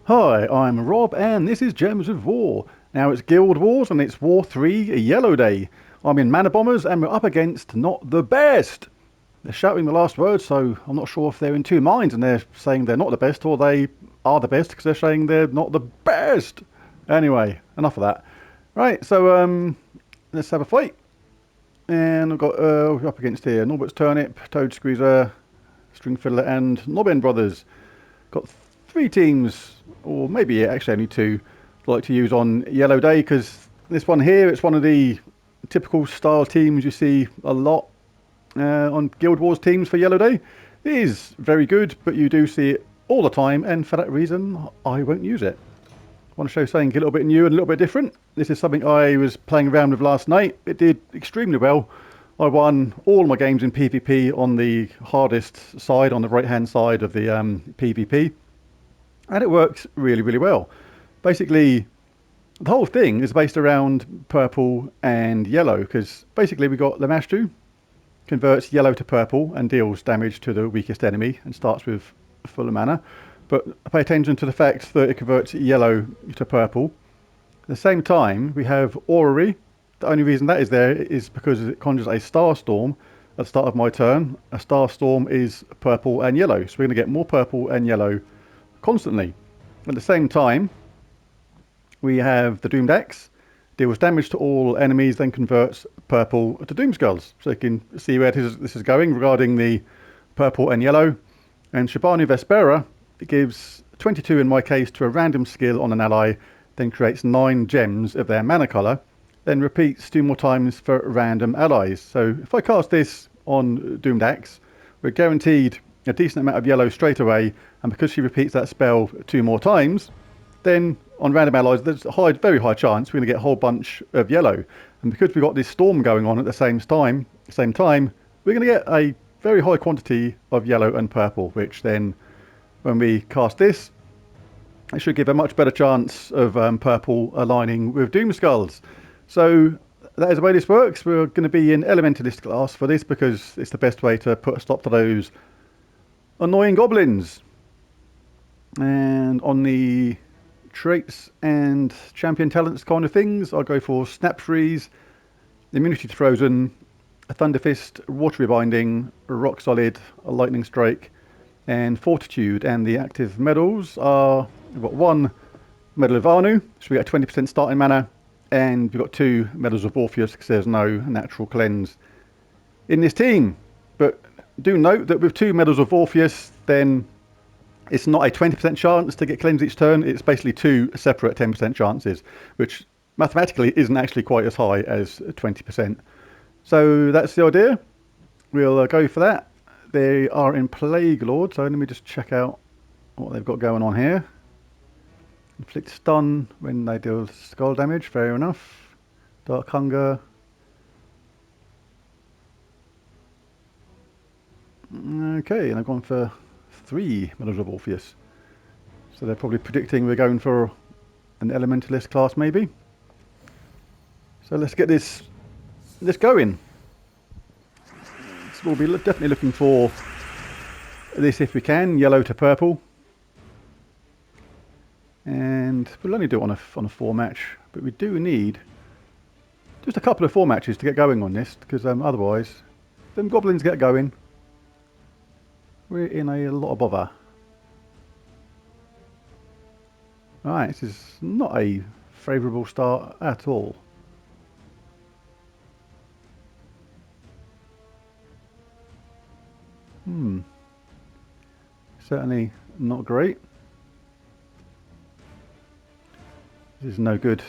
Hi, I'm Rob, and this is Gems of War. Now it's Guild Wars, and it's War 3 Yellow Day. I'm in Mana Bombers, and we're up against not the best. They're shouting the last word, so I'm not sure if they're in two minds, and they're saying they're not the best, or they are the best, because they're saying they're not the best. Anyway, enough of that. Right, so let's have a fight. And I've got we're up against here Norbert's Turnip, Toad Squeezer, String Fiddler, and Nobbin Brothers. Got three teams, or maybe actually only two, I like to use on Yellow Day, because this one here, it's one of the typical style teams you see a lot on Guild Wars teams for Yellow Day. It is very good, but you do see it all the time, and for that reason, I won't use it. I want to show something a little bit new and a little bit different. This is something I was playing around with last night. It did extremely well. I won all my games in PvP on the hardest side, on the right hand side of the PvP. And it works really, really well. Basically, the whole thing is based around purple and yellow, because basically we got Lamashtu, converts yellow to purple and deals damage to the weakest enemy and starts with full mana. But pay attention to the fact that it converts yellow to purple. At the same time, we have Orrery. The only reason that is there is because it conjures a Star Storm at the start of my turn. A Star Storm is purple and yellow, so we're going to get more purple and yellow constantly. At the same time, we have the Doomed Axe, deals damage to all enemies, then converts purple to Doomskulls. So you can see where this is going regarding the purple and yellow. And Shabanu Vespera, it gives 22 in my case to a random skill on an ally, then creates 9 gems of their mana colour, then repeats 2 more times for random allies. So if I cast this on Doomed Axe, we're guaranteed a decent amount of yellow straight away, and because she repeats that spell 2 more times, then on random allies there's a very high chance we're going to get a whole bunch of yellow. And because we've got this storm going on at the same time, we're going to get a very high quantity of yellow and purple, which then when we cast this, it should give a much better chance of purple aligning with Doomskulls. So that is the way this works. We're going to be in Elementalist class for this because it's the best way to put a stop to those annoying goblins. And on the traits and champion talents kind of things, I'll go for Snap Freeze, Immunity to Frozen, a Thunder Fist, Watery Binding, Rock Solid, a Lightning Strike, and Fortitude. And the active medals are, we've got 1 Medal of Anu, so we get a 20% starting mana, and we've got 2 Medals of Orpheus because there's no natural cleanse in this team. But do note that with 2 Medals of Orpheus, then it's not a 20% chance to get cleansed each turn. It's basically 2 separate 10% chances, which mathematically isn't actually quite as high as 20%. So that's the idea. We'll go for that. They are in Plague Lord, so let me just check out what they've got going on here. Inflict stun when they deal skull damage, fair enough. Dark Hunger. Okay, and I've gone for 3 Medals of Orpheus. So they're probably predicting we're going for an Elementalist class maybe. So let's get this going. So we'll be definitely looking for this if we can, yellow to purple. And we'll only do it on a 4 match, but we do need just a couple of 4 matches to get going on this, because otherwise, if them goblins get going, we're in a lot of bother. Alright, this is not a favourable start at all. Certainly not great. This is no good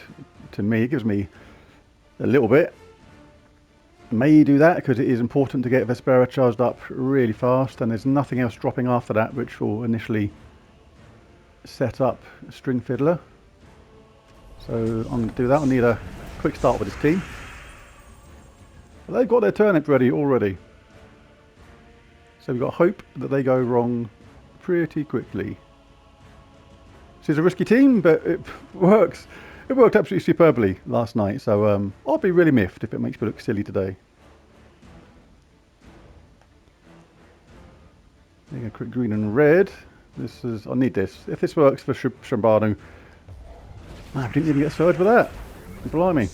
to me. It gives me a little bit. May do that because it is important to get Vespera charged up really fast, and there's nothing else dropping after that which will initially set up String Fiddler. So I'm going to do that. I need a quick start with this team. But they've got their turnip ready already. So we've got hope that they go wrong pretty quickly. This is a risky team, but it works. It worked absolutely superbly last night, so I'll be really miffed if it makes me look silly today. There you go, quick green and red. This is, I need this. If this works for Shambanu, I didn't even get surge with that. Blimey.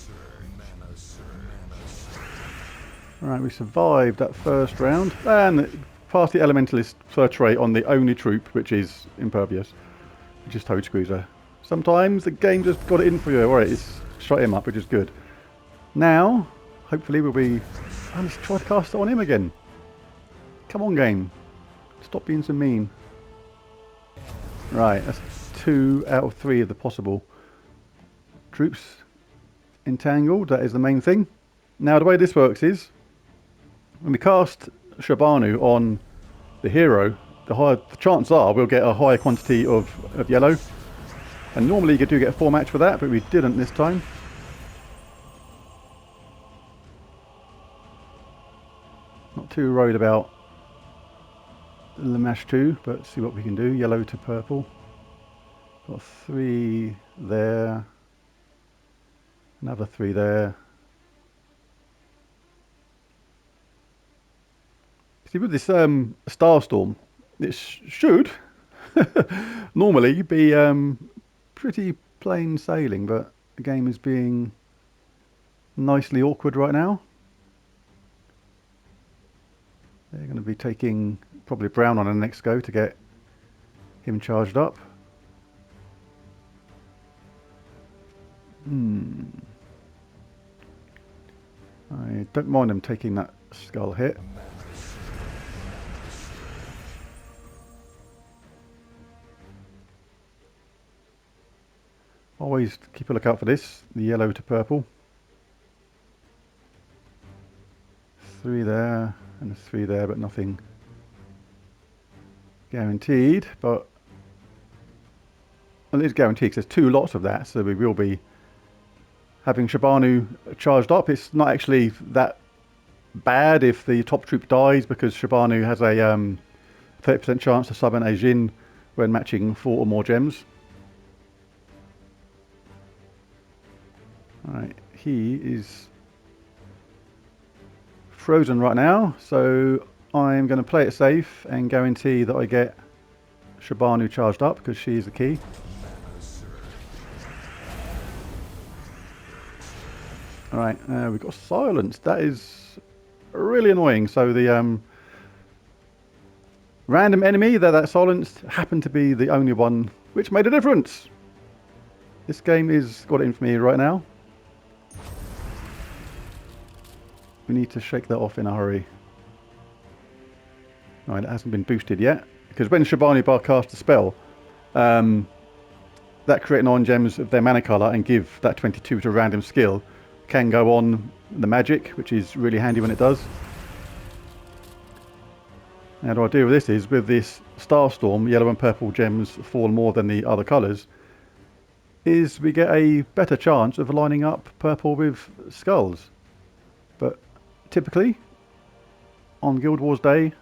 Alright, we survived that first round and passed the Elementalist trait on the only troop which is impervious, which is Toad Squeezer. Sometimes the game just got it in for you. Alright, it's shot him up, which is good. Now, hopefully we'll be... I just try to cast it on him again. Come on, game. Stop being so mean. Right, that's 2 out of 3 of the possible troops entangled. That is the main thing. Now, the way this works is, when we cast Shabanu on the hero, the chance are we'll get a higher quantity of yellow. And normally you do get a 4 match for that, but we didn't this time. Not too worried about Lamash 2, but see what we can do. Yellow to purple. Got 3 there. Another 3 there. See, with this Starstorm, it should normally be pretty plain sailing, but the game is being nicely awkward right now. They're going to be taking probably brown on the next go to get him charged up. I don't mind them taking that skull hit. Always keep a lookout for this, the yellow to purple. 3 there and 3 there, but nothing guaranteed. But well, it is guaranteed because there's 2 lots of that, so we will be having Shabanu charged up. It's not actually that bad if the top troop dies, because Shabanu has a 30% chance to summon a Jin when matching 4 or more gems. Alright, he is frozen right now, so I'm going to play it safe and guarantee that I get Shabanu charged up, because she's the key. Alright, we've got silence. That is really annoying. So the random enemy that silenced happened to be the only one which made a difference. This game is got it in for me right now. We need to shake that off in a hurry. Alright, it hasn't been boosted yet, because when Shabanu Bar cast a spell, that create 9 gems of their mana colour and give that 22 to a random skill can go on the magic, which is really handy when it does. Now the idea of this is, with this Starstorm, yellow and purple gems fall more than the other colours, is we get a better chance of lining up purple with skulls. But typically, on Guild Wars Day,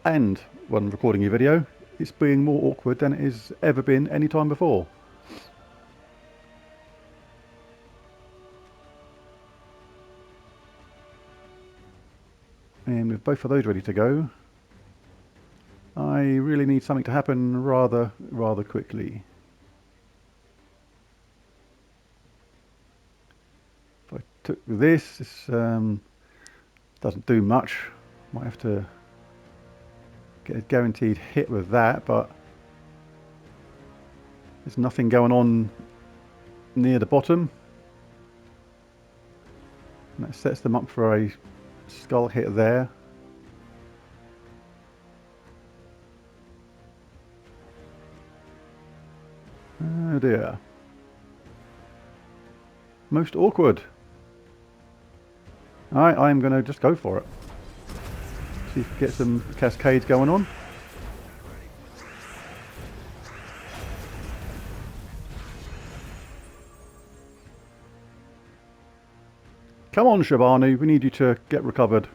and when recording a video, it's being more awkward than it has ever been any time before. And with both of those ready to go, I really need something to happen rather quickly. If I took this, this doesn't do much. Might have to get a guaranteed hit with that, but there's nothing going on near the bottom. And that sets them up for a skull hit there. Oh dear. Most awkward. Alright, I'm going to just go for it. See if we get some cascades going on. Come on, Shabanu, we need you to get recovered.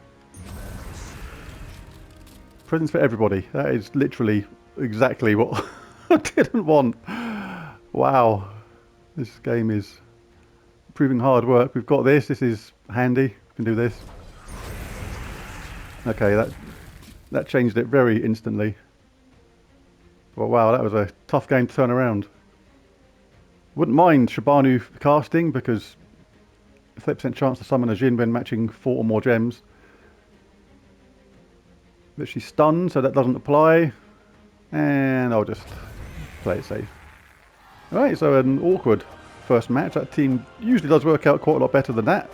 Presents for everybody. That is literally exactly what I didn't want. Wow. This game is proving hard work. We've got this. This is handy. We can do this. Okay, that changed it very instantly. Well, wow, that was a tough game to turn around. Wouldn't mind Shibanu casting because 30% chance to summon a Jin when matching 4 or more gems. But she's stunned, so that doesn't apply. And I'll just play it safe. Alright, so an awkward first match. That team usually does work out quite a lot better than that.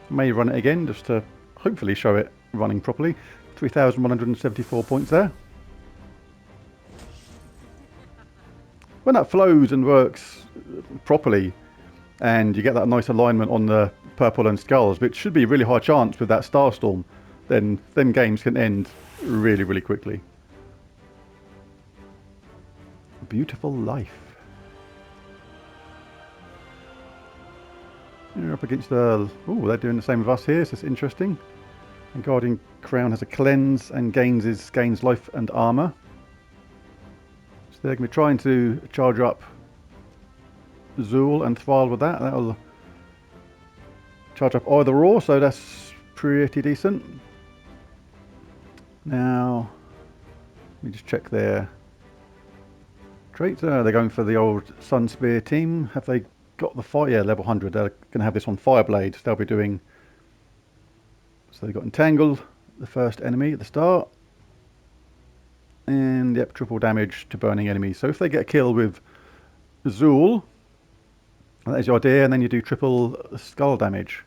May run it again just to hopefully show it running properly. 3,174 points there. When that flows and works properly, and you get that nice alignment on the purple and skulls, which should be a really high chance with that Starstorm, then them games can end really, really quickly. Beautiful life. You're up against the... Oh, they're doing the same with us here, so it's interesting. And Guardian Crown has a cleanse and gains life and armour. So they're going to be trying to charge up Zool and Thrall with that. That'll charge up either or, so that's pretty decent. Now, let me just check their traits. They're going for the old Sun Spear team. Have they got the fire? Yeah, level 100. They're going to have this on Fireblade. They'll be doing... So they got Entangled, the first enemy at the start. And, yep, triple damage to burning enemies. So if they get a kill with Zool, that is your idea, and then you do triple skull damage.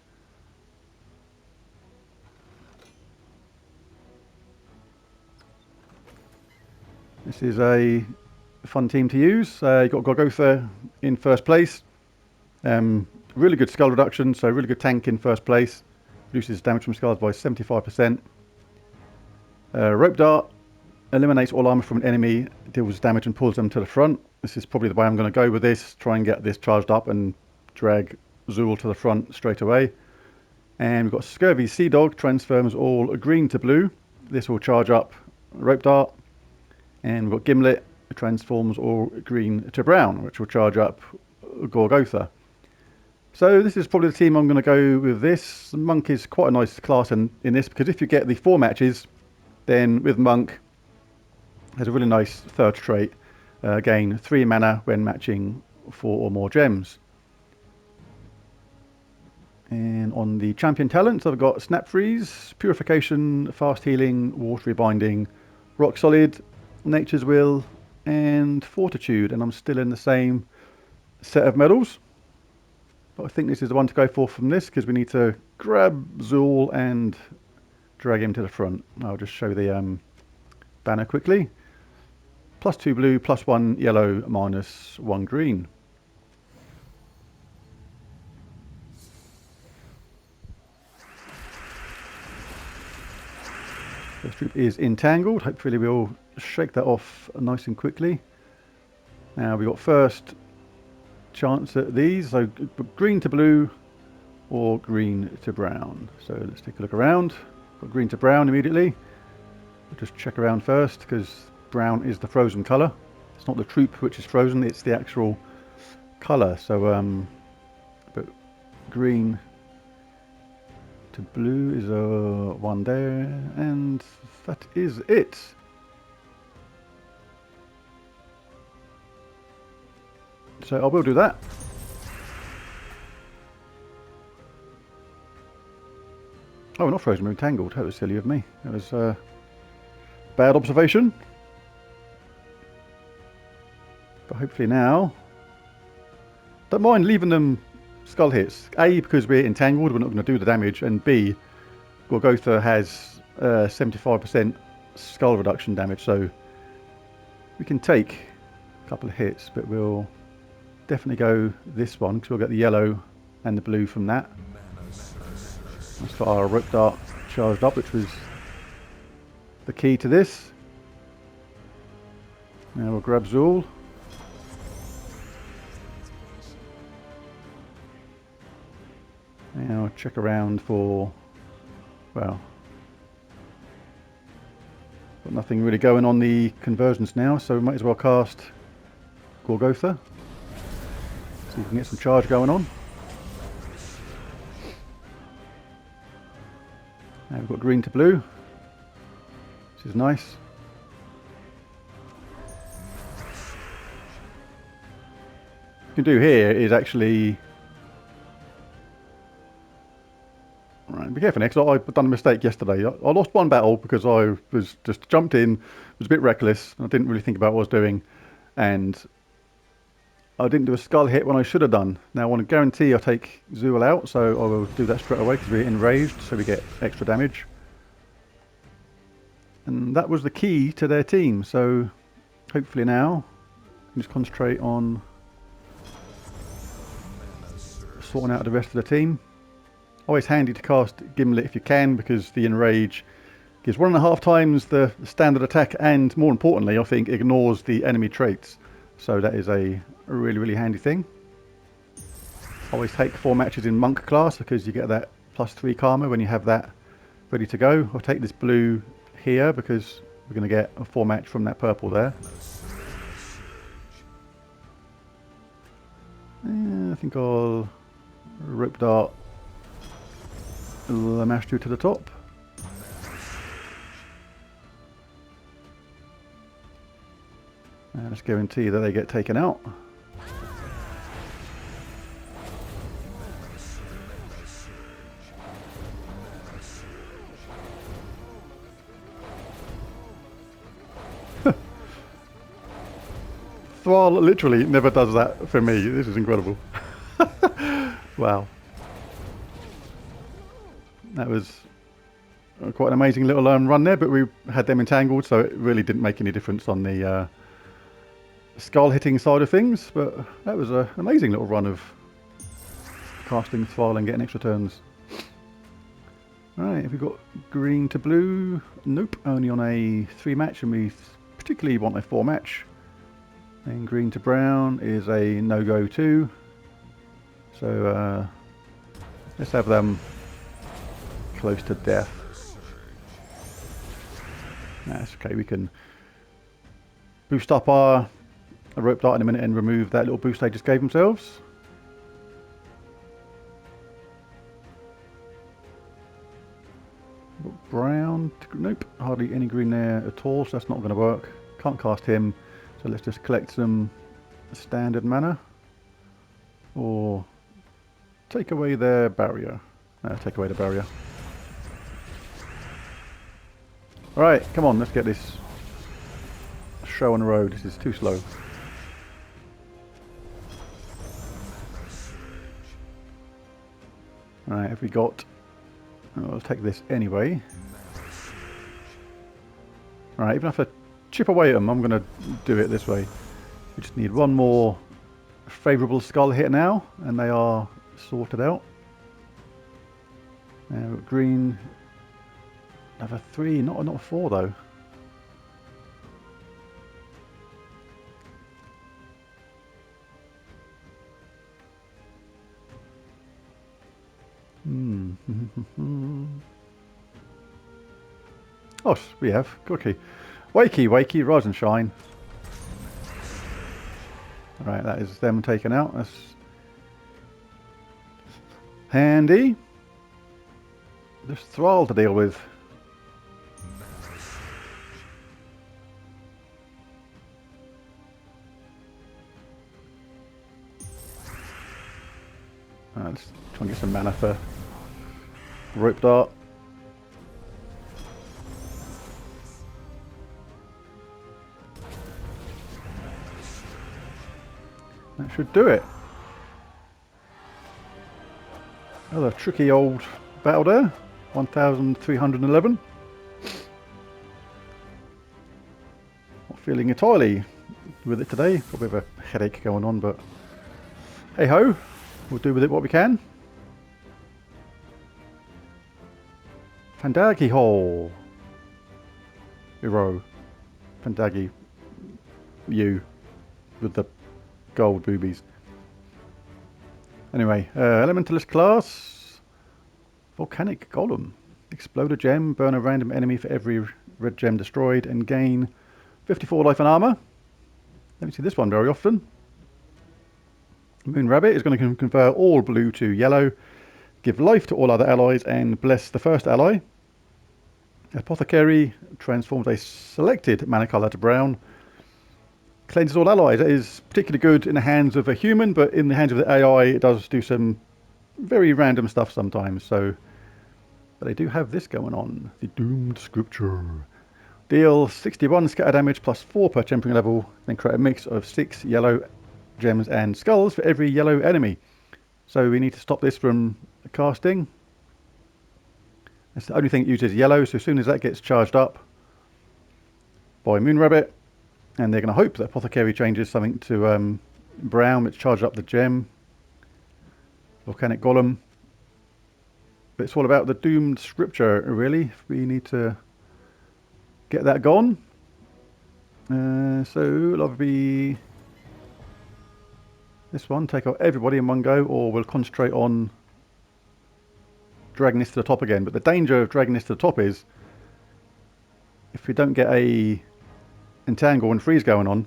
This is a fun team to use. You've got Golgotha in first place. Really good skull reduction, so really good tank in first place. Reduces damage from skulls by 75%. Rope Dart eliminates all armor from an enemy, deals damage and pulls them to the front. This is probably the way I'm going to go with this. Try and get this charged up and drag Zool to the front straight away. And we've got Scurvy Sea Dog, transforms all green to blue. This will charge up Rope Dart. And we've got Gimlet, transforms all green to brown, which will charge up Golgotha. So this is probably the team I'm going to go with this. Monk is quite a nice class in this, because if you get the 4 matches, then with Monk, has a really nice third trait. Gain 3 mana when matching 4 or more gems. And on the champion talents, I've got Snap Freeze, Purification, Fast Healing, Watery Binding, Rock Solid, Nature's Will, and Fortitude. And I'm still in the same set of medals. But I think this is the one to go for from this, because we need to grab Zool and drag him to the front. I'll just show the banner quickly. +2 blue, +1 yellow, -1 green. This troop is entangled. Hopefully we'll shake that off nice and quickly. Now we've got first chance at these. So green to blue or green to brown. So let's take a look around. Got green to brown immediately. We'll just check around first, because brown is the frozen colour. It's not the troop which is frozen, it's the actual colour. So but green to blue is one there, and that is it. So I will do that. Oh, we're not frozen, we're entangled. That was silly of me. That was bad observation. But hopefully now... Don't mind leaving them skull hits. A, because we're entangled, we're not going to do the damage. And B, Golgotha has 75% skull reduction damage. So we can take a couple of hits, but we'll definitely go this one, because we'll get the yellow and the blue from that. Let's got our Rope Dart charged up, which was the key to this. Now we'll grab Zool. Now check around for, well, got nothing really going on the conversions now, so we might as well cast Golgotha. So you can get some charge going on. Now we've got green to blue, which is nice. you can do here is actually... Right, be careful next. I've done a mistake yesterday. I lost one battle because I was just jumped in, was a bit reckless. I didn't really think about what I was doing, and I didn't do a skull hit when I should have done. Now I want to guarantee I'll take Zool out, so I will do that straight away because we're enraged, so we get extra damage. And that was the key to their team, so hopefully now I can just concentrate on sorting out the rest of the team. Always handy to cast Gimlet if you can, because the Enrage gives 1.5 times the standard attack, and more importantly I think ignores the enemy traits, so that is a really handy thing. Always take 4 matches in Monk class because you get that +3 karma when you have that ready to go. I'll take this blue here because we're going to get a 4 match from that purple there. I think I'll Rope Dart Lamashtu to the top. And let's guarantee that they get taken out. Thrall literally never does that for me. This is incredible. Wow. That was quite an amazing little run there, but we had them entangled, so it really didn't make any difference on the skull hitting side of things. But that was an amazing little run of casting Thrall and getting extra turns. Alright, have we got green to blue? Nope, only on a 3 match, and we particularly want a 4 match. And green to brown is a no-go too. So let's have them close to death. That's okay, we can boost up our Rope Dart in a minute and remove that little boost they just gave themselves. Brown, nope, hardly any green there at all, so that's not going to work. Can't cast him, so let's just collect some standard mana. Or take away their barrier. No, take away the barrier. Alright, come on, let's get this show on the road. This is too slow. Alright, have we got... Oh, I'll take this anyway. Alright, even if I chip away at them, I'm going to do it this way. We just need one more favourable skull hit now, and they are sorted out. Now, green... Another 3, not a 4 though. Oh, we have. Okay. Wakey, rise and shine. Alright, that is them taken out. That's handy. There's Thrall to deal with. Let's try and get some mana for Rope Dart. That should do it. Another tricky old battle there. 1311. Not feeling entirely with it today. Got a bit of a headache going on, but hey ho, we'll do with it what we can. Fandagi Hole. Hero. Fandagi. You. With the gold boobies. Anyway, Elementalist class. Volcanic Golem. Explode a gem, burn a random enemy for every red gem destroyed, and gain 54 life and armor. Don't see this one very often. Moon Rabbit is going to convert all blue to yellow, give life to all other allies, and bless the first ally. Apothecary transforms a selected mana colour to brown. Cleanses all allies. It is particularly good in the hands of a human, but in the hands of the AI, it does do some very random stuff sometimes. So, but they do have this going on. The Doomed Scripture. Deal 61 scatter damage plus 4 per champion level, then create a mix of 6 yellow gems and skulls for every yellow enemy. So we need to stop this from casting. That's the only thing that uses yellow, so as soon as that gets charged up by Moon Rabbit, and they're going to hope that Apothecary changes something to brown, which charges up the gem. Volcanic Golem. But it's all about the Doomed Scripture, really. We need to get that gone. So it'll either be this one, take out everybody in one go, or we'll concentrate on dragging this to the top again. But the danger of dragging this to the top is if we don't get a entangle and freeze going on,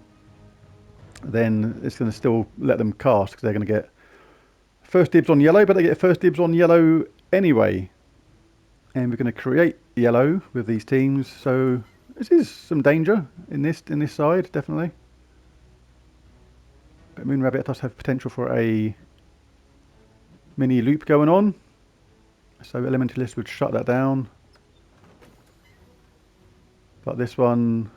then it's going to still let them cast because they're going to get first dibs on yellow, but they get first dibs on yellow anyway. And we're going to create yellow with these teams, so this is some danger in this side, definitely. But Moon Rabbit does have potential for a mini loop going on, so Elementalist would shut that down. But this one,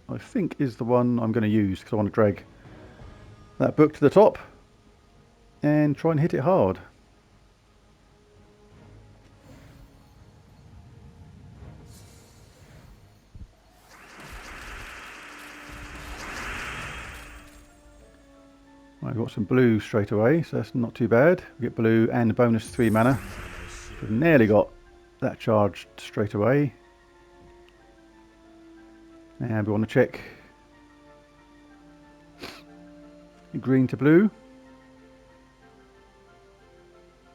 I think, is the one I'm going to use because I want to drag that book to the top and try and hit it hard. I've got some blue straight away, so that's not too bad. We get blue and bonus 3 mana. We've nearly got that charged straight away. And we want to check green to blue.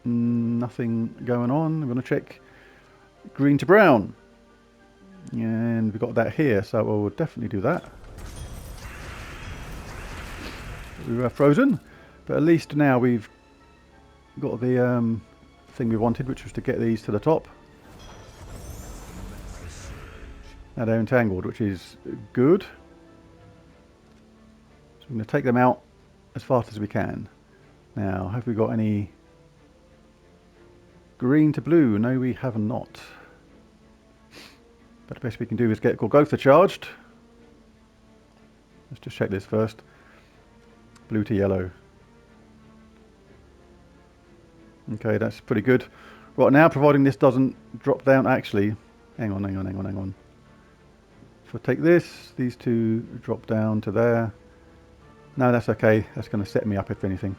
Nothing going on. We're going to check green to brown. And we've got that here, so we'll definitely do that. We were frozen, but at least now we've got the thing we wanted, which was to get these to the top. Now they're entangled, which is good. So we're going to take them out as fast as we can. Now, have we got any green to blue? No, we have not. But the best we can do is get Golgotha charged. Let's just check this first. Blue to yellow. Okay, that's pretty good. Right now, providing this doesn't drop down, actually, hang on. If I take this, these two drop down to there. No, that's okay. That's going to set me up if anything.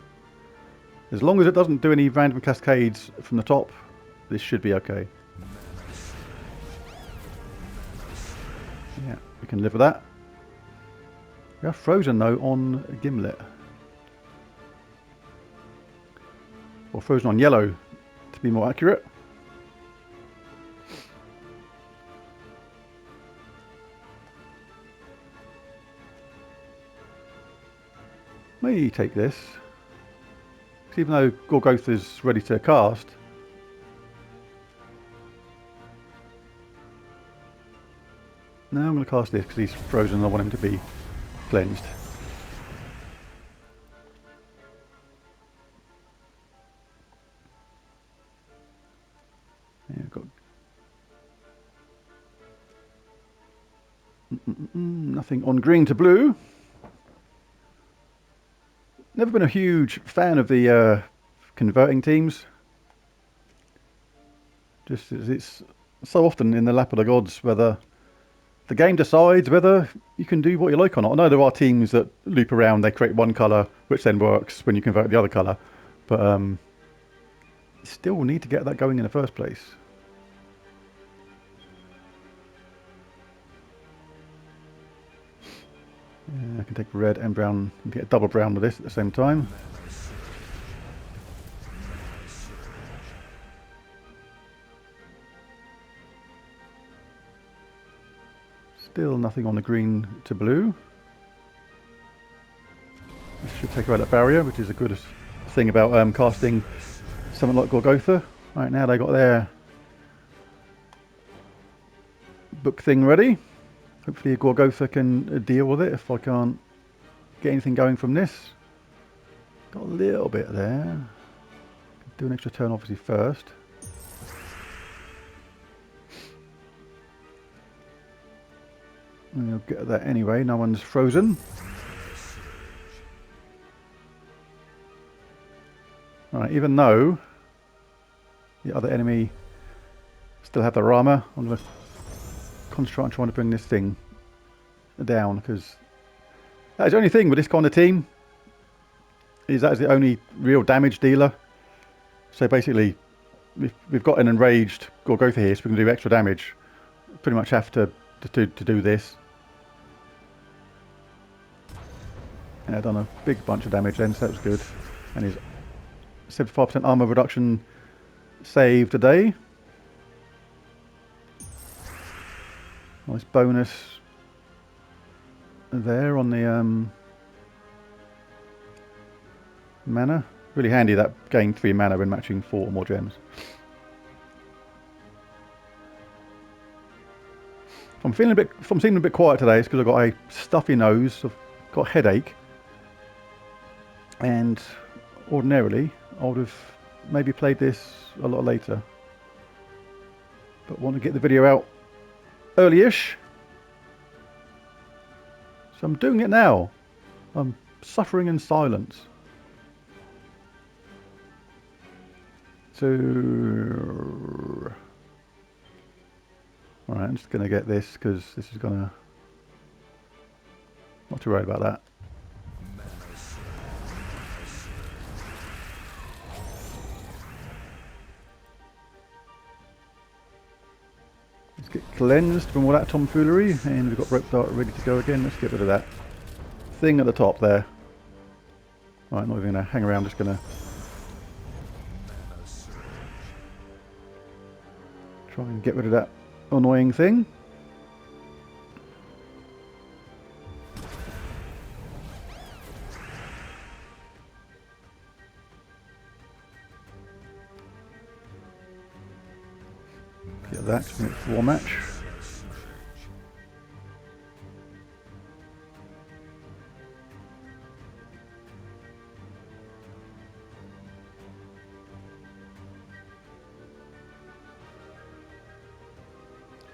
As long as it doesn't do any random cascades from the top, this should be okay. Yeah, we can live with that. We are frozen though on Gimlet. Or frozen on yellow, to be more accurate. May take this. Because even though Golgotha's ready to cast, no, I'm going to cast this because he's frozen and I want him to be cleansed. Yeah, got nothing on green to blue. Never been a huge fan of the converting teams. Just as it's so often in the lap of the gods whether the game decides whether you can do what you like or not. I know there are teams that loop around, they create one colour which then works when you convert the other colour, but you still need to get that going in the first place. Yeah, I can take red and brown and get a double brown with this at the same time. Still nothing on the green to blue. This should take away that barrier, which is a good thing about casting something like Golgotha. Right, now they got their book thing ready. Hopefully Golgotha can deal with it if I can't get anything going from this. Got a little bit there. Do an extra turn obviously first. And you'll get that anyway, no one's frozen. Right, even though the other enemy still have their armour, I'm going to concentrate on trying to bring this thing down, because that's the only thing with this kind of team, is that is the only real damage dealer. So basically, if we've got an enraged or go for here, so we can do extra damage. Pretty much have to do this. Yeah, done a big bunch of damage then, so that was good. And his 75% armor reduction saved today. Nice bonus there on the mana. Really handy that gain 3 mana when matching 4 or more gems. If I'm seeming a bit quiet today, it's because I've got a stuffy nose, I've got a headache, and ordinarily I would have maybe played this a lot later, but want to get the video out early-ish, so I'm doing it now. I'm suffering in silence. So, alright, I'm just going to get this because this is going to, not too worried about that. Let's get cleansed from all that tomfoolery, and we've got rope dart ready to go again. Let's get rid of that thing at the top there. Alright, not even going to hang around, just going to try and get rid of that annoying thing. Get that to make 4 match.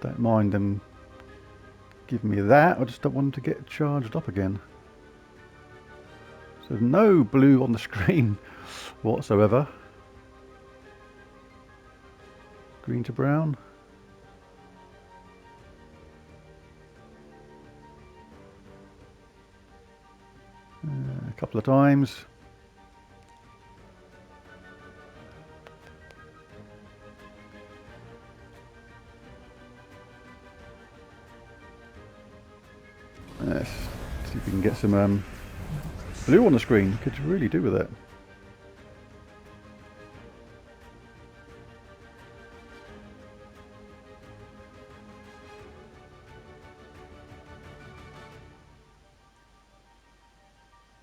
Don't mind them giving me that, I just don't want them to get charged up again. So there's no blue on the screen whatsoever. Green to brown. A couple of times. Let's see if we can get some blue on the screen. Could you really do with it?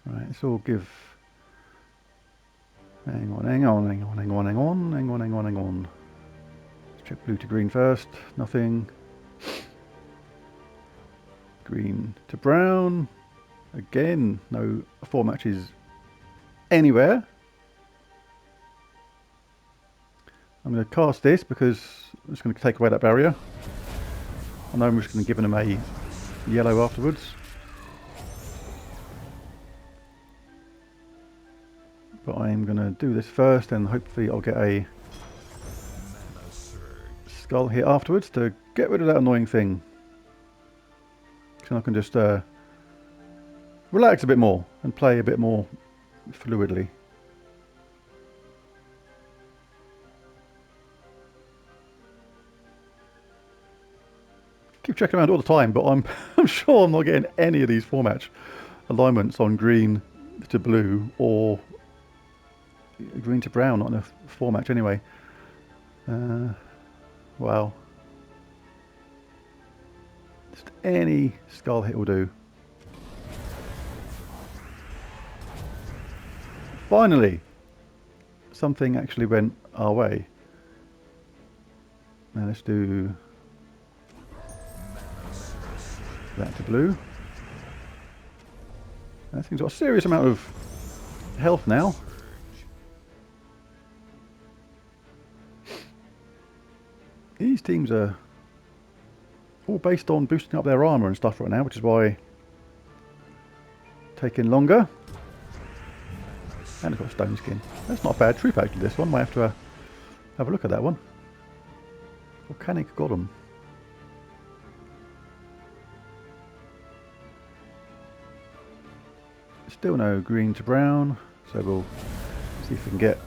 Right, let's all give. Hang on. Let's check blue to green first. Nothing. Green to brown. Again, no 4 matches anywhere. I'm going to cast this because I'm just going to take away that barrier. I know I'm just going to give them a yellow afterwards. But I'm going to do this first, and hopefully I'll get a skull here afterwards to get rid of that annoying thing. So I can just relax a bit more and play a bit more fluidly. Keep checking around all the time, but I'm sure I'm not getting any of these 4 match alignments on green to blue or green to brown, not in a 4 match anyway. Wow. Just any skull hit will do. Finally, something actually went our way. Now let's do that to blue. That thing's got a serious amount of health now. These teams are all based on boosting up their armour and stuff right now, which is why taking longer. And it's got a stone skin. That's not a bad troop actually, this one. Might have to have a look at that one. Volcanic Golem. Still no green to brown, so we'll see if we can get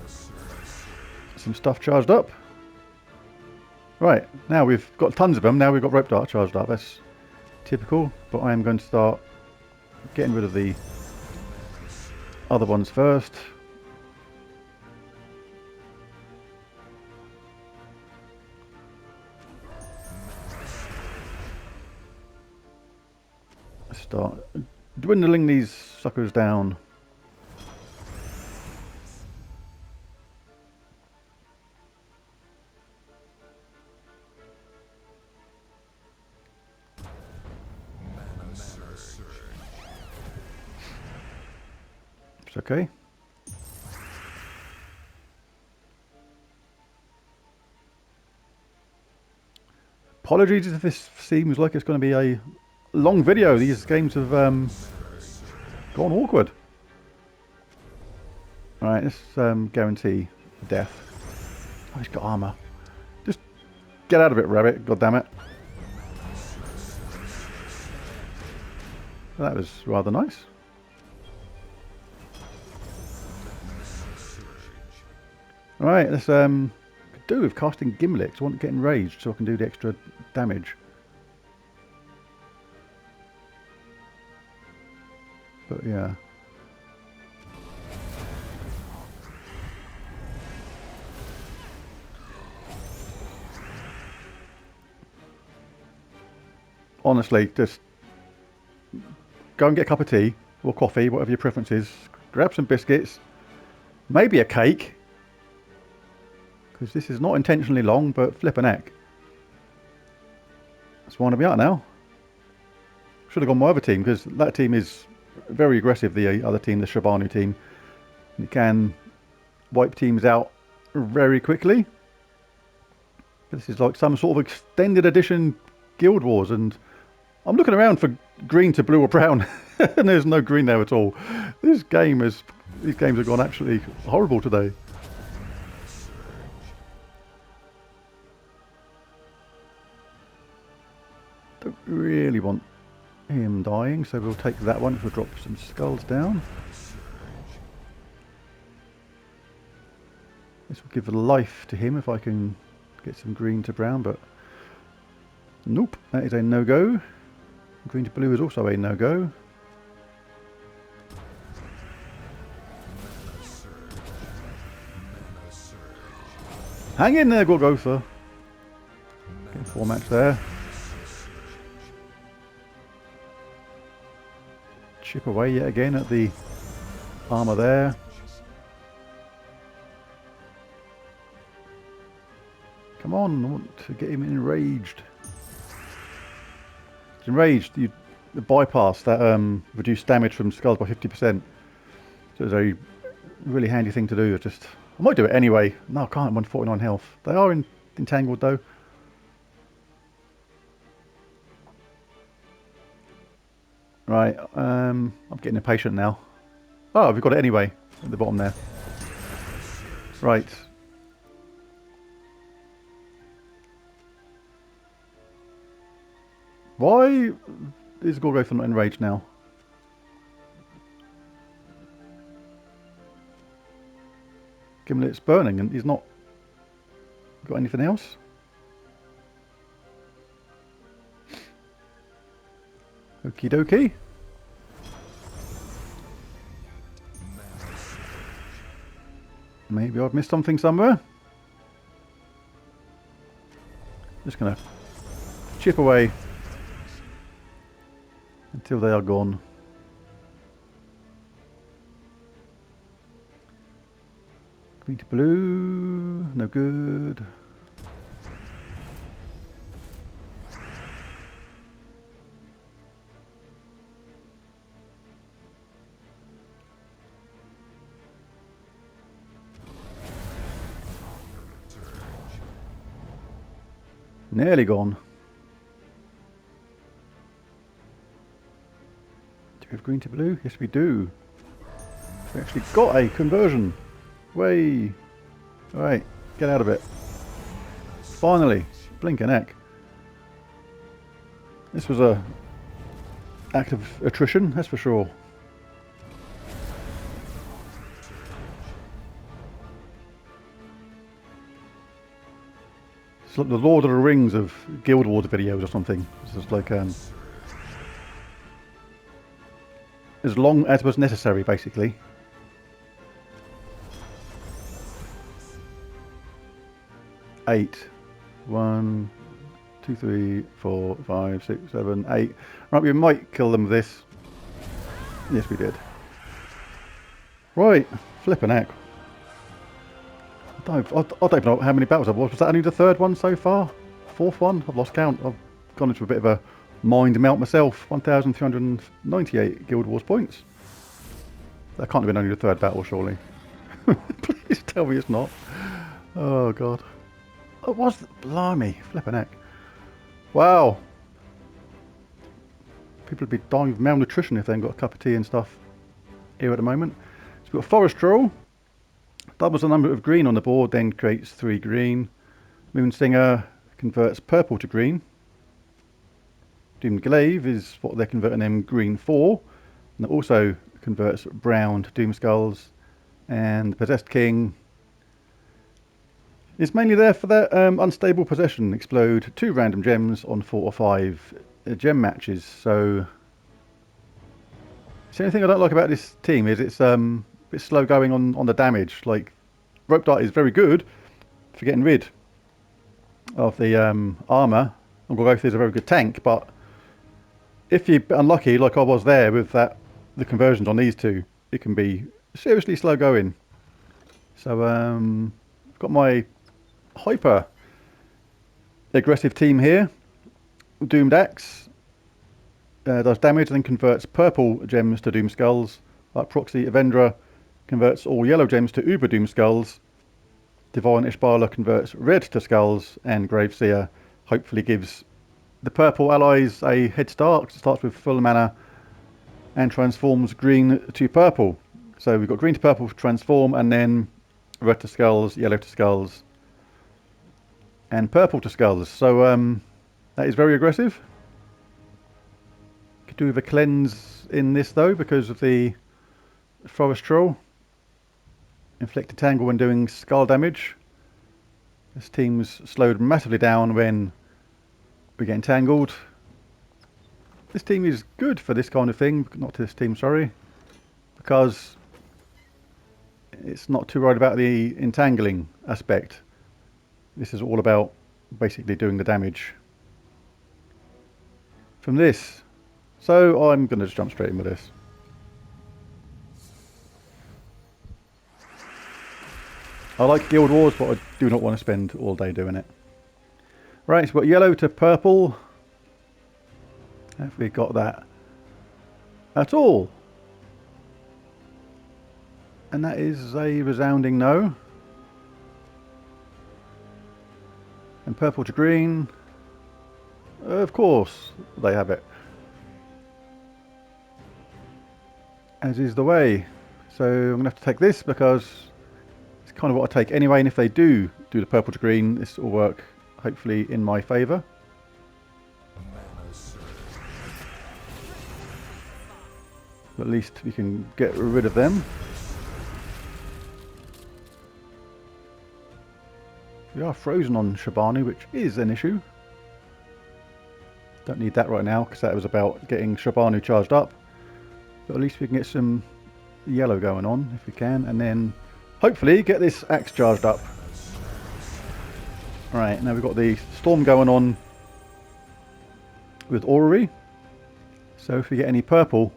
some stuff charged up. Right, now we've got tons of them, now we've got rope dart charged up. That's typical, but I am going to start getting rid of the other ones first. Start dwindling these suckers down. It's okay. Apologies if this seems like it's going to be a long video. These games have gone awkward. Alright, let's guarantee death. Oh, he's got armour. Just get out of it, rabbit. God damn it. That was rather nice. Alright, let's could do with casting Gimlets. I want to get enraged so I can do the extra damage. But yeah. Honestly, just go and get a cup of tea or coffee, whatever your preference is. Grab some biscuits, maybe a cake, because this is not intentionally long, but flippin' heck. That's winding me out now. Should have gone my other team, because that team is very aggressive, the other team, the Shabanu team. It can wipe teams out very quickly. This is like some sort of extended edition Guild Wars, and I'm looking around for green to blue or brown, and there's no green there at all. These games have gone absolutely horrible today. Don't really want him dying, so we'll take that one. We'll drop some skulls down. This will give life to him if I can get some green to brown, but nope, that is a no-go. Green to blue is also a no-go. Hang in there, Golgotha. Getting 4 match there. Chip away yet again at the armour there. Come on, I want to get him enraged. It's enraged, you bypass that reduced damage from skulls by 50%. So it's a really handy thing to do. Just I might do it anyway. No, I can't. I'm on 49 health. They are entangled though. Right, I'm getting impatient now. Oh, we've got it anyway at the bottom there. Right. Why is Gorgotha not enraged now? Gimlet's burning and he's not got anything else? Okie dokie. Maybe I've missed something somewhere. Just gonna chip away until they are gone. Green to blue, no good. Nearly gone. Do we have green to blue? Yes, we do. We actually got a conversion. Way. Alright, get out of it. Finally. Blinking heck. This was a act of attrition, that's for sure. It's like the Lord of the Rings of Guild Wars videos or something. It's just like as long as was necessary, basically. Eight. 1, 2, 3, 4, 5, 6, 7, 8. Right, we might kill them with this. Yes, we did. Right, flipping heck. I don't even know how many battles I've lost. Was that only the third one so far? Fourth one? I've lost count. I've gone into a bit of a mind melt myself. 1,398 Guild Wars points. That can't have been only the third battle, surely. Please tell me it's not. Oh, God. It was... Blimey. Flipping heck. Wow. People would be dying of malnutrition if they haven't got a cup of tea and stuff here at the moment. So we've got a forest troll. Doubles the number of green on the board, then creates 3 green. Moonsinger converts purple to green. Doomed Glaive is what they're converting them green for. And it also converts brown to Doomskulls. And the Possessed King is mainly there for that unstable possession. Explode 2 random gems on 4 or 5 gem matches. So the only thing I don't like about this team is it's a bit slow going on the damage. Like, Rope Dart is very good for getting rid of the armour. And Gorgoth is a very good tank, but if you're unlucky, like I was there with the conversions on these two, it can be seriously slow going. So I've got my hyper aggressive team here. Doomed Axe does damage and then converts purple gems to Doomskulls. Like Proxy Avendra converts all yellow gems to Uber Doomskulls. Divine Ishbala converts red to skulls, and Graveseer hopefully gives the purple allies a head start. It starts with full mana and transforms green to purple. So we've got green to purple to transform, and then red to skulls, yellow to skulls, and purple to skulls. So that is very aggressive. Could do with a cleanse in this though, because of the forest troll. Inflict a tangle when doing skull damage. This team's slowed massively down when we get entangled. This team is good for this kind of thing. Not this team, sorry. Because it's not too worried about the entangling aspect. This is all about basically doing the damage from this. So I'm going to just jump straight in with this. I like Guild Wars, but I do not want to spend all day doing it. Right, so we've got yellow to purple. Have we got that at all? And that is a resounding no. And purple to green. Of course, they have it. As is the way. So I'm going to have to take this because it's kind of what I take anyway, and if they do the purple to green, this will work hopefully in my favour. But at least we can get rid of them. We are frozen on Shabani, which is an issue. Don't need that right now because that was about getting Shabanu charged up. But at least we can get some yellow going on if we can, and then hopefully get this axe charged up. Right, now we've got the storm going on with Orrery. So if we get any purple,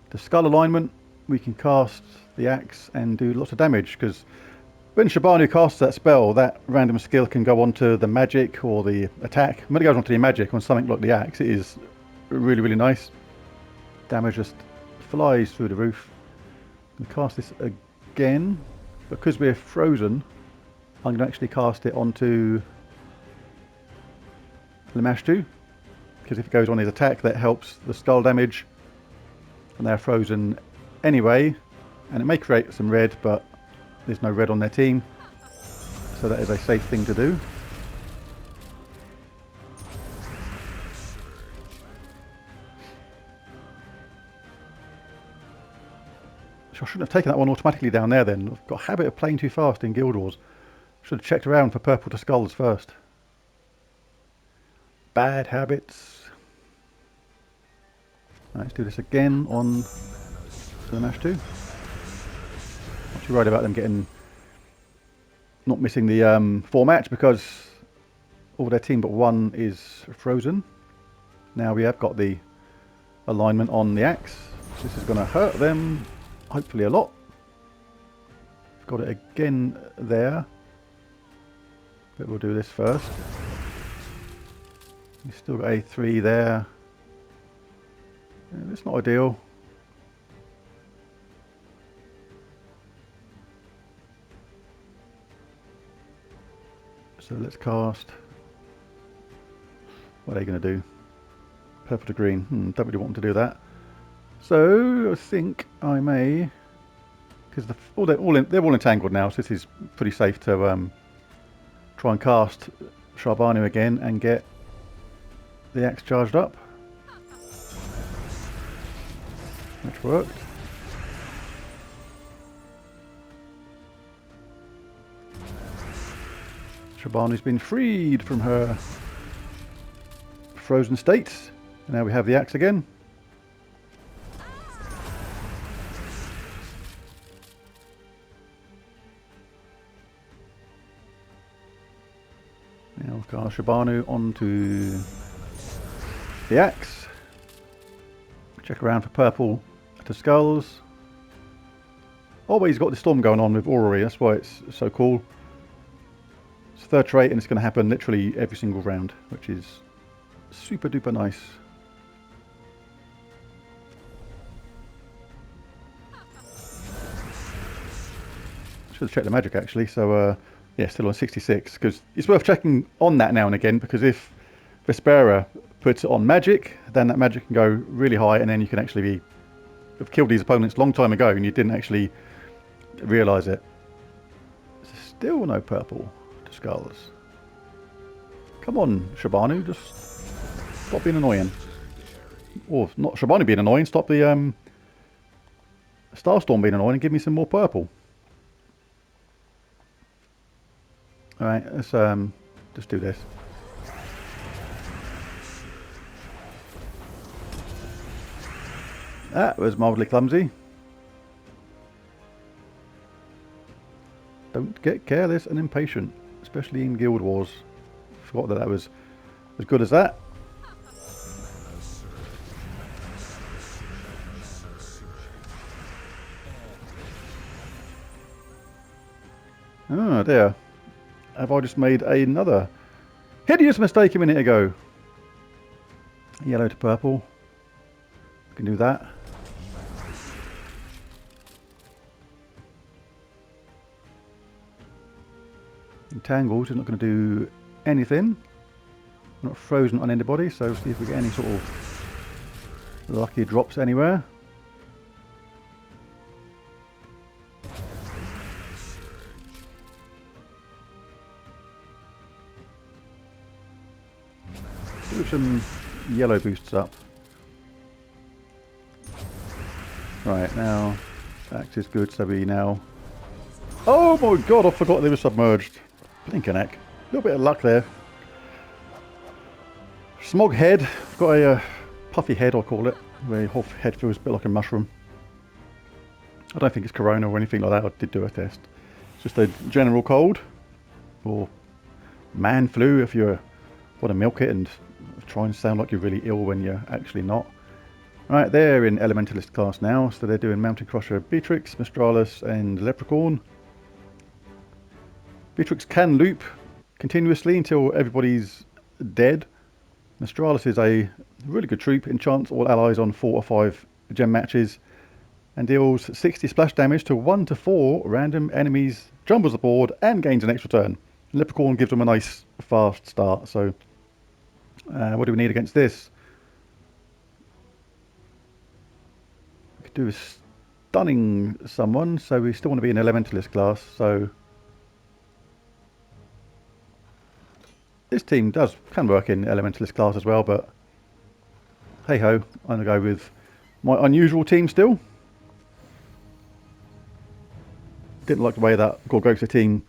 the skull alignment, we can cast the axe and do lots of damage, because when Shabanu casts that spell, that random skill can go onto the magic or the attack. When it goes onto the magic on something like the axe, it is really, really nice. Damage just flies through the roof. I'm going to cast this again. Because we're frozen, I'm going to actually cast it onto Lamashtu, because if it goes on his attack, that helps the skull damage, and they're frozen anyway, and it may create some red, but there's no red on their team, so that is a safe thing to do. So I shouldn't have taken that one automatically down there then. I've got a habit of playing too fast in Guild Wars. Should have checked around for purple to skulls first. Bad habits. Right, let's do this again on the Mash 2. Not too worried about them not missing the 4 match, because all their team but one is frozen. Now we have got the alignment on the axe. So this is going to hurt them, hopefully a lot. Got it again there. But we'll do this first. You've still got A3 there. It's not ideal. So let's cast. What are they going to do? Purple to green. Don't really want them to do that. So I think I may, because they're all entangled now. So this is pretty safe to try and cast Sharbanu again and get the axe charged up. Which worked. Shabanu's been freed from her frozen state. And now we have the axe again. Now we'll cast Sharbanu onto the axe. Check around for purple to skulls. Always got the storm going on with Orrery, that's why it's so cool. It's third trait and it's going to happen literally every single round, which is super duper nice. Should have checked the magic actually, so yeah, still on 66, because it's worth checking on that now and again, because if Vespera puts it on magic, then that magic can go really high, and then you can actually have killed these opponents a long time ago and you didn't actually realise it. There's still no purple to skulls. Come on, Sharbanu, just stop being annoying. Or not Sharbanu being annoying, stop the Starstorm being annoying and give me some more purple. Alright, let's just do this. That was mildly clumsy. Don't get careless and impatient, especially in Guild Wars. Forgot that was as good as that. Oh dear. Have I just made another hideous mistake a minute ago? Yellow to purple. We can do that. Entangled is not going to do anything. We're not frozen on anybody, so see if we get any sort of lucky drops anywhere. Do some yellow boosts up. Right, now axe is good, so we now... Oh my god, I forgot they were submerged. Blinking heck. A little bit of luck there. Smog head. I've got a puffy head, I'll call it. Where your whole head feels a bit like a mushroom. I don't think it's corona or anything like that. I did do a test. It's just a general cold. Or man flu if you want to milk it and try and sound like you're really ill when you're actually not. Right, they're in Elementalist class now. So they're doing Mountain Crusher, Beatrix, Mistralis and Leprechaun. Beatrix can loop continuously until everybody's dead. Mistralis is a really good troop, enchants all allies on 4 or 5 gem matches, and deals 60 splash damage to 1 to 4 random enemies, jumbles the board, and gains an extra turn. Leprechaun gives them a nice fast start, so What do we need against this? We could do is stunning someone, so we still want to be in elementalist class, so this team can work in elementalist class as well, but hey ho, I'm going to go with my unusual team still. Didn't like the way that Gorgosa team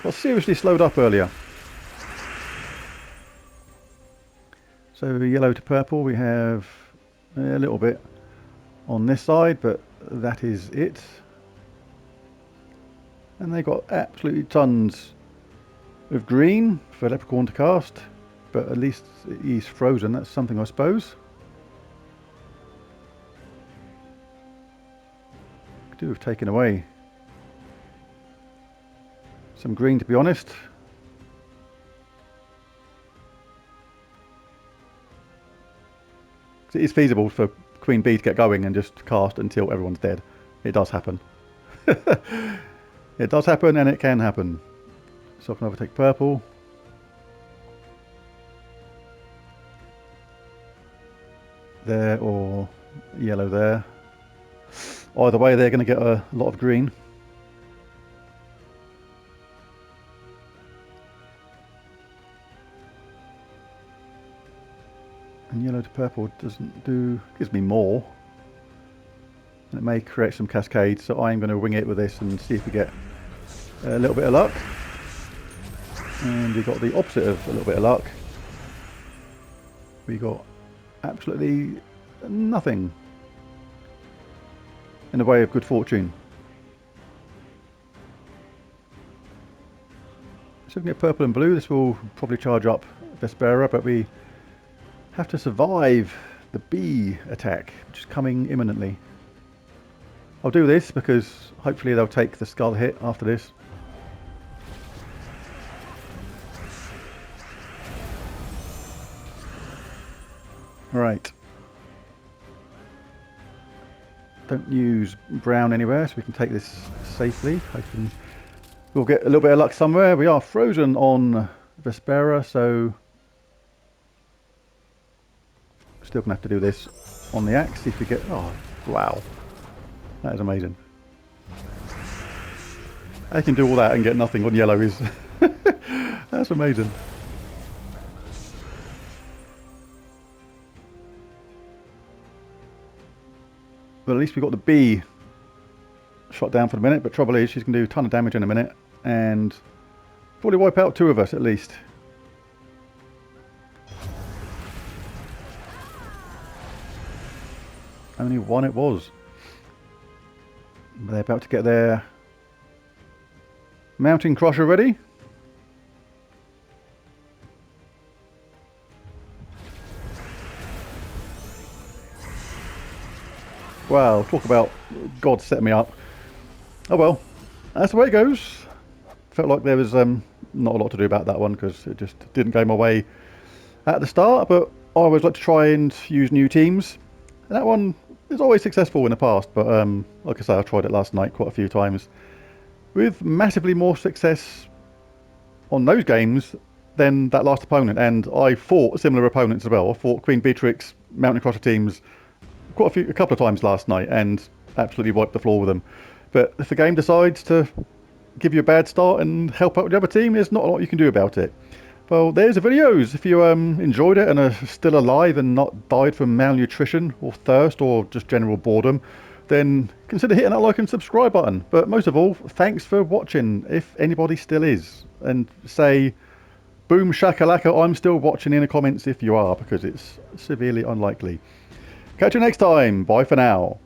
got seriously slowed up earlier. So yellow to purple, we have a little bit on this side, but that is it. And they got absolutely tons of green for Leprechaun to cast, but at least he's frozen, that's something I suppose. Could do have taken away some green, to be honest. It is feasible for Queen Bee to get going and just cast until everyone's dead. It does happen. It does happen, and it can happen. So I can overtake purple. There, or yellow there. Either way, they're going to get a lot of green. And yellow to purple gives me more. And it may create some cascades, so I'm going to wing it with this and see if we get a little bit of luck. And we got the opposite of a little bit of luck. We got absolutely nothing in the way of good fortune. So we can get purple and blue. This will probably charge up Vespera, but we have to survive the bee attack, which is coming imminently. I'll do this because hopefully they'll take the skull hit after this. Right. Don't use brown anywhere, so we can take this safely. Hoping we'll get a little bit of luck somewhere. We are frozen on Vespera, so still gonna have to do this on the axe. See if we get. Oh, wow, that is amazing. I can do all that and get nothing on yellow. Is that's amazing. But at least we got the bee shot down for the minute. But trouble is, she's gonna do a ton of damage in a minute and probably wipe out two of us at least. Only one it was. They're about to get their mountain crusher ready. Wow, talk about God set me up. Oh well, that's the way it goes. Felt like there was not a lot to do about that one because it just didn't go my way at the start, but I always like to try and use new teams. And that one is always successful in the past, but like I say, I tried it last night quite a few times with massively more success on those games than that last opponent. And I fought similar opponents as well. I fought Queen Beatrix, Mountain Crusher teams a couple of times last night and absolutely wiped the floor with them. But if the game decides to give you a bad start and help out the other team, there's not a lot you can do about it. Well, there's the videos. If you enjoyed it and are still alive and not died from malnutrition or thirst or just general boredom, then consider hitting that like and subscribe button. But most of all, thanks for watching, if anybody still is. And say, boom shakalaka, I'm still watching in the comments if you are, because it's severely unlikely. Catch you next time. Bye for now.